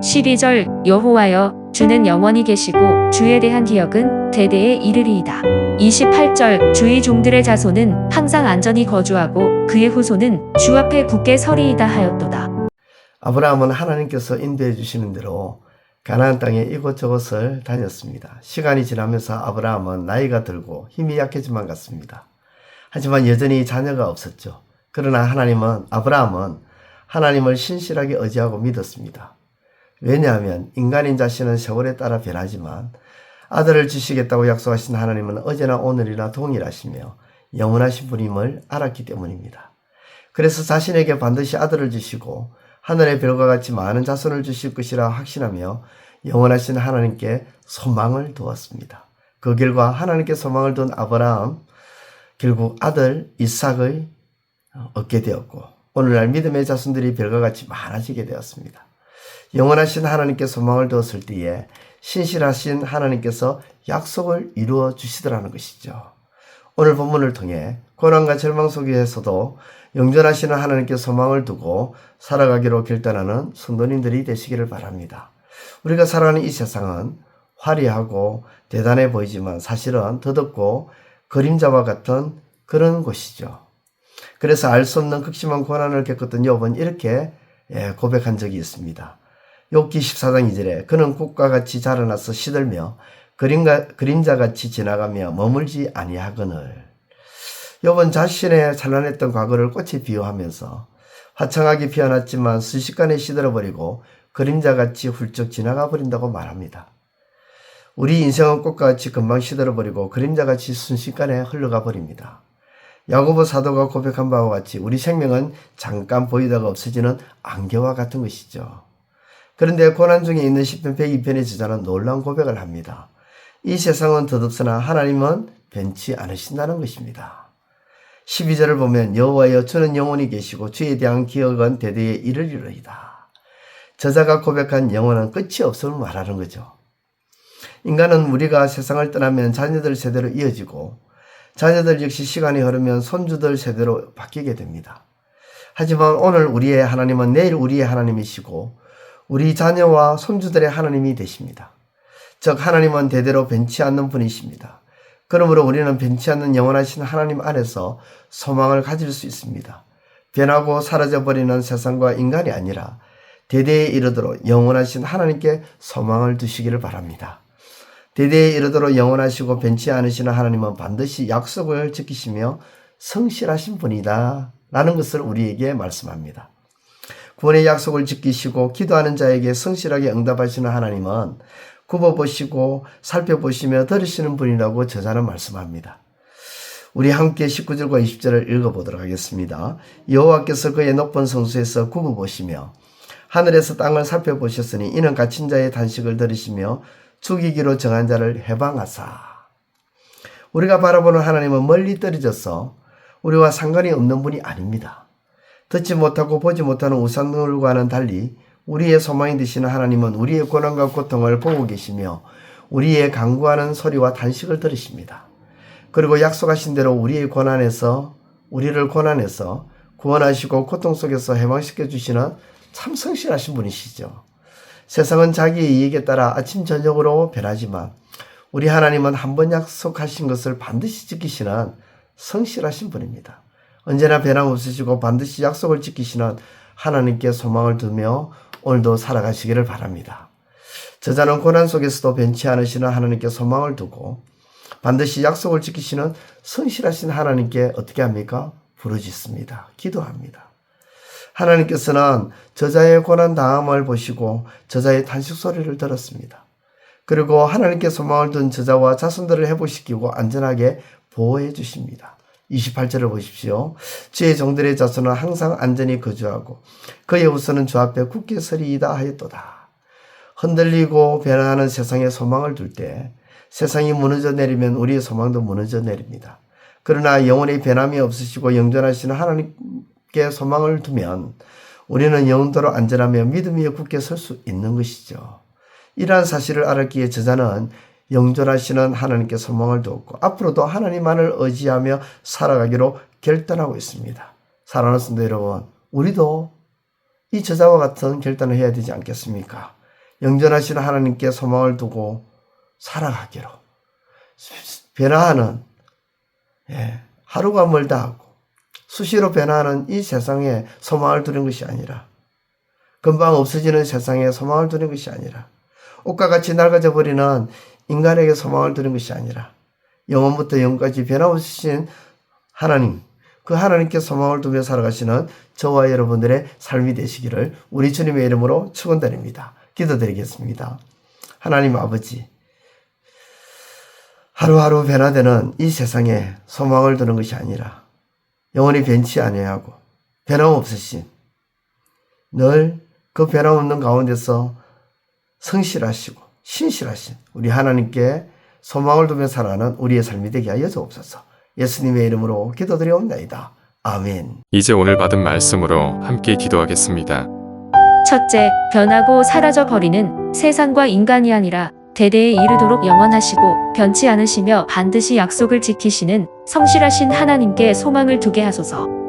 12절 여호와여 주는 영원히 계시고 주에 대한 기억은 대대에 이르리이다. 28절 주의 종들의 자손은 항상 안전히 거주하고 그의 후손은 주 앞에 굳게 서리이다 하였도다. 아브라함은 하나님께서 인도해 주시는 대로 가나안 땅에 이곳저곳을 다녔습니다. 시간이 지나면서 아브라함은 나이가 들고 힘이 약해지만 갔습니다. 하지만 여전히 자녀가 없었죠. 그러나 아브라함은 하나님을 신실하게 의지하고 믿었습니다. 왜냐하면 인간인 자신은 세월에 따라 변하지만 아들을 주시겠다고 약속하신 하나님은 어제나 오늘이나 동일하시며 영원하신 분임을 알았기 때문입니다. 그래서 자신에게 반드시 아들을 주시고 하늘의 별과 같이 많은 자손을 주실 것이라 확신하며 영원하신 하나님께 소망을 두었습니다. 그 결과 하나님께 소망을 둔 아브라함 결국 아들 이삭을 얻게 되었고 오늘날 믿음의 자손들이 별과 같이 많아지게 되었습니다. 영원하신 하나님께 소망을 두었을 때에 신실하신 하나님께서 약속을 이루어 주시더라는 것이죠. 오늘 본문을 통해 고난과 절망 속에서도 영존하시는 하나님께 소망을 두고 살아가기로 결단하는 성도님들이 되시기를 바랍니다. 우리가 살아가는 이 세상은 화려하고 대단해 보이지만 사실은 더덥고 그림자와 같은 그런 곳이죠. 그래서 알 수 없는 극심한 고난을 겪었던 욥은 이렇게 고백한 적이 있습니다. 욥기 14장 2절에 그는 꽃과 같이 자라나서 시들며 그림자같이 지나가며 머물지 아니하거늘. 욥은 자신의 찬란했던 과거를 꽃에 비유하면서 화창하게 피어났지만 순식간에 시들어버리고 그림자같이 훌쩍 지나가 버린다고 말합니다. 우리 인생은 꽃과 같이 금방 시들어버리고 그림자같이 순식간에 흘러가 버립니다. 야고보 사도가 고백한 바와 같이 우리 생명은 잠깐 보이다가 없어지는 안개와 같은 것이죠. 그런데 고난 중에 있는 시편 102편의 저자는 놀라운 고백을 합니다. 이 세상은 덧없으나 하나님은 변치 않으신다는 것입니다. 12절을 보면 여호와여 주는 영원히 계시고 주에 대한 기억은 대대에 이르리로이다. 저자가 고백한 영원은 끝이 없음을 말하는 거죠. 인간은 우리가 세상을 떠나면 자녀들 세대로 이어지고 자녀들 역시 시간이 흐르면 손주들 세대로 바뀌게 됩니다. 하지만 오늘 우리의 하나님은 내일 우리의 하나님이시고 우리 자녀와 손주들의 하나님이 되십니다. 즉 하나님은 대대로 변치 않는 분이십니다. 그러므로 우리는 변치 않는 영원하신 하나님 안에서 소망을 가질 수 있습니다. 변하고 사라져버리는 세상과 인간이 아니라 대대에 이르도록 영원하신 하나님께 소망을 두시기를 바랍니다. 대대에 이르도록 영원하시고 변치 않으시는 하나님은 반드시 약속을 지키시며 성실하신 분이다 라는 것을 우리에게 말씀합니다. 구원의 약속을 지키시고 기도하는 자에게 성실하게 응답하시는 하나님은 굽어보시고 살펴보시며 들으시는 분이라고 저자는 말씀합니다. 우리 함께 19절과 20절을 읽어보도록 하겠습니다. 여호와께서 그의 높은 성수에서 굽어보시며 하늘에서 땅을 살펴보셨으니 이는 갇힌 자의 단식을 들으시며 죽이기로 정한 자를 해방하사. 우리가 바라보는 하나님은 멀리 떨어져서 우리와 상관이 없는 분이 아닙니다. 듣지 못하고 보지 못하는 우상들과는 달리 우리의 소망이 되시는 하나님은 우리의 고난과 고통을 보고 계시며 우리의 간구하는 소리와 단식을 들으십니다. 그리고 약속하신 대로 우리를 고난에서 구원하시고 고통 속에서 해방시켜 주시는 참 성실하신 분이시죠. 세상은 자기의 이익에 따라 아침 저녁으로 변하지만 우리 하나님은 한 번 약속하신 것을 반드시 지키시는 성실하신 분입니다. 언제나 변함없으시고 반드시 약속을 지키시는 하나님께 소망을 두며 오늘도 살아가시기를 바랍니다. 저자는 고난 속에서도 변치 않으시는 하나님께 소망을 두고 반드시 약속을 지키시는 성실하신 하나님께 어떻게 합니까? 부르짖습니다. 기도합니다. 하나님께서는 저자의 고난 당함을 보시고 저자의 탄식 소리를 들었습니다. 그리고 하나님께 소망을 둔 저자와 자손들을 회복시키고 안전하게 보호해 주십니다. 28절을 보십시오. 주의 종들의 자손은 항상 안전히 거주하고 그의 후손은 주 앞에 굳게 서리이다 하였도다. 흔들리고 변화하는 세상에 소망을 둘 때 세상이 무너져 내리면 우리의 소망도 무너져 내립니다. 그러나 영원히 변함이 없으시고 영존하시는 하나님께 소망을 두면 우리는 영원토록 안전하며 믿음 위에 굳게 설 수 있는 것이죠. 이러한 사실을 알았기에 저자는 영존하시는 하나님께 소망을 두었고 앞으로도 하나님만을 의지하며 살아가기로 결단하고 있습니다. 사랑하는 성도 여러분, 우리도 이 저자와 같은 결단을 해야 되지 않겠습니까? 영존하신 하나님께 소망을 두고 살아가기로. 변화하는, 하루가 멀다 하고 수시로 변화하는 이 세상에 소망을 두는 것이 아니라, 금방 없어지는 세상에 소망을 두는 것이 아니라, 옷과 같이 낡아져 버리는 인간에게 소망을 두는 것이 아니라, 영원부터 영까지 변함없으신 하나님, 그 하나님께 소망을 두며 살아가시는 저와 여러분들의 삶이 되시기를 우리 주님의 이름으로 축원드립니다. 기도드리겠습니다. 하나님 아버지, 하루하루 변화되는 이 세상에 소망을 두는 것이 아니라 영원히 변치 아니하고 변함없으신, 늘 그 변함없는 가운데서 성실하시고 신실하신 우리 하나님께 소망을 두며 살아가는 우리의 삶이 되게 하여 주옵소서. 예수님의 이름으로 기도드리옵나이다. 아멘. 이제 오늘 받은 말씀으로 함께 기도하겠습니다. 첫째, 변하고 사라져 버리는 세상과 인간이 아니라 대대에 이르도록 영원하시고 변치 않으시며 반드시 약속을 지키시는 성실하신 하나님께 소망을 두게 하소서.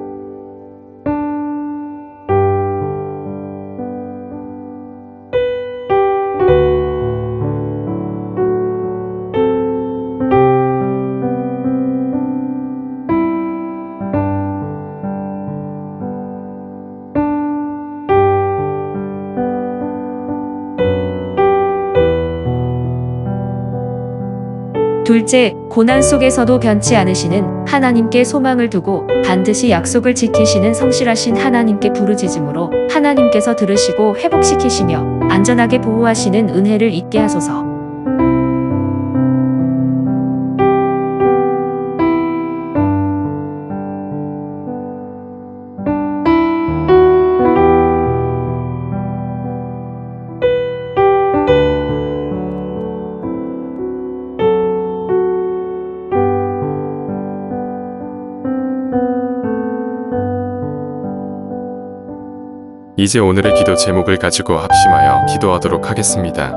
둘째, 고난 속에서도 변치 않으시는 하나님께 소망을 두고 반드시 약속을 지키시는 성실하신 하나님께 부르짖음으로 하나님께서 들으시고 회복시키시며 안전하게 보호하시는 은혜를 있게 하소서. 이제 오늘의 기도 제목을 가지고 합심하여 기도하도록 하겠습니다.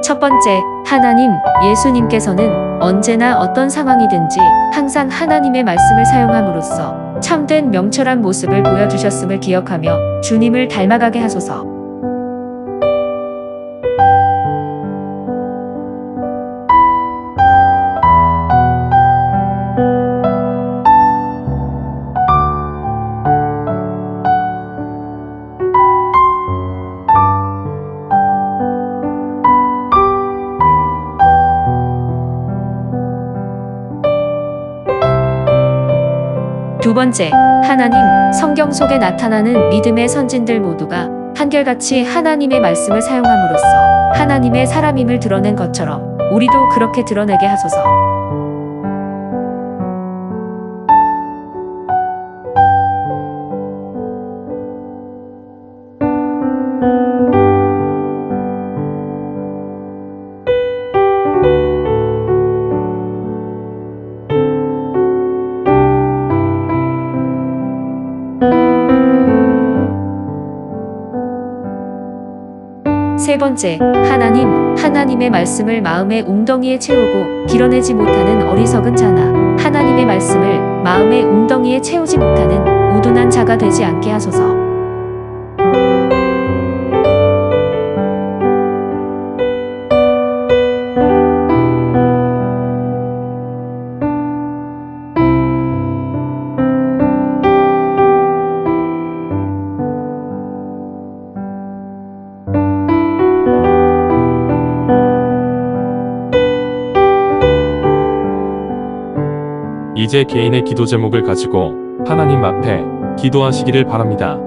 첫 번째, 하나님, 예수님께서는 언제나 어떤 상황이든지 항상 하나님의 말씀을 사용함으로써 참된 명철한 모습을 보여주셨음을 기억하며 주님을 닮아가게 하소서. 두 번째, 하나님, 성경 속에 나타나는 믿음의 선진들 모두가 한결같이 하나님의 말씀을 사용함으로써 하나님의 사람임을 드러낸 것처럼 우리도 그렇게 드러내게 하소서. 세 번째, 하나님, 하나님의 말씀을 마음의 웅덩이에 채우고 길어내지 못하는 어리석은 자나 하나님의 말씀을 마음의 웅덩이에 채우지 못하는 우둔한 자가 되지 않게 하소서. 이제 개인의 기도 제목을 가지고 하나님 앞에 기도하시기를 바랍니다.